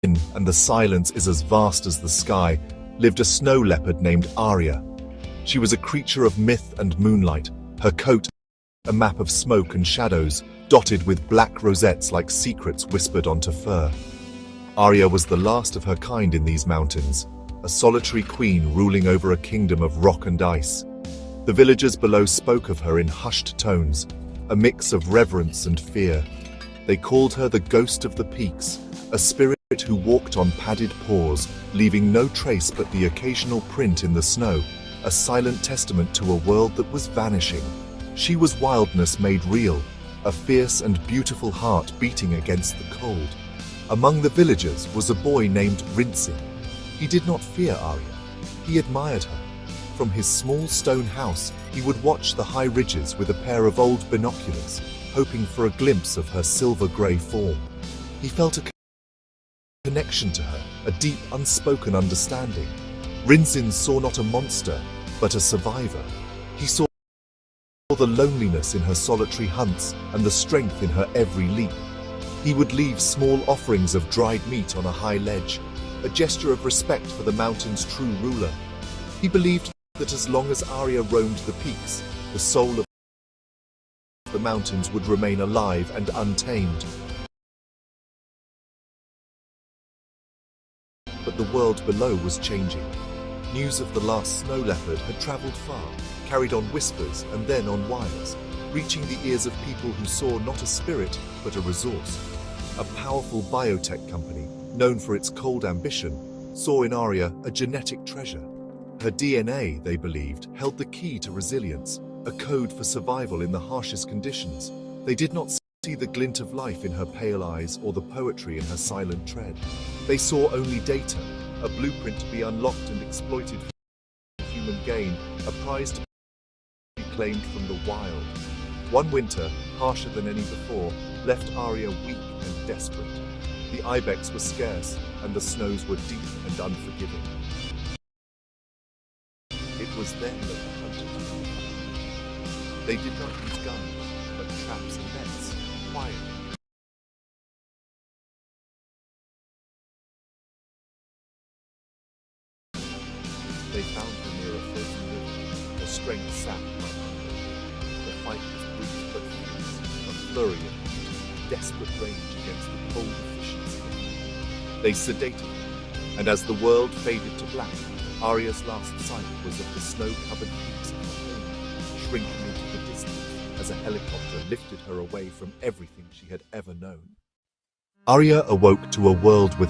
and the silence is as vast as the sky, lived a snow leopard named Arya. She was a creature of myth and moonlight, her coat a map of smoke and shadows, dotted with black rosettes like secrets whispered onto fur. Arya was the last of her kind in these mountains, a solitary queen ruling over a kingdom of rock and ice. The villagers below spoke of her in hushed tones, a mix of reverence and fear. They called her the Ghost of the Peaks, a spirit who walked on padded paws, leaving no trace but the occasional print in the snow, a silent testament to a world that was vanishing. She was wildness made real, a fierce and beautiful heart beating against the cold. Among the villagers was a boy named Rinzin. He did not fear Arya. He admired her. From his small stone house, he would watch the high ridges with a pair of old binoculars, hoping for a glimpse of her silver-grey form. He felt a connection to her, a deep, unspoken understanding. Rinzin saw not a monster, but a survivor. He saw the loneliness in her solitary hunts and the strength in her every leap. He would leave small offerings of dried meat on a high ledge, a gesture of respect for the mountain's true ruler. He believed that as long as Arya roamed the peaks, the soul of the mountains would remain alive and untamed. But the world below was changing. News of the last snow leopard had traveled far, carried on whispers and then on wires, reaching the ears of people who saw not a spirit, but a resource. A powerful biotech company, known for its cold ambition, saw in Arya a genetic treasure. Her DNA, they believed, held the key to resilience, a code for survival in the harshest conditions. They did not see the glint of life in her pale eyes or the poetry in her silent tread. They saw only data, a blueprint to be unlocked and exploited for human gain, a prize to be claimed from the wild. One winter, harsher than any before, left Arya weak and desperate. The ibex were scarce, and the snows were deep and unforgiving. It was then that the hunters moved. They did not use guns, but traps and nets, quietly. They found her near a frozen river, her strength sapped by hunger. The fight was brief but fierce, a flurry of beauty, desperate rage against the cold efficiency. They sedated her, and as the world faded to black, Arya's last sight was of the snow-covered peaks of her home, shrinking into the distance as a helicopter lifted her away from everything she had ever known. Arya awoke to a world without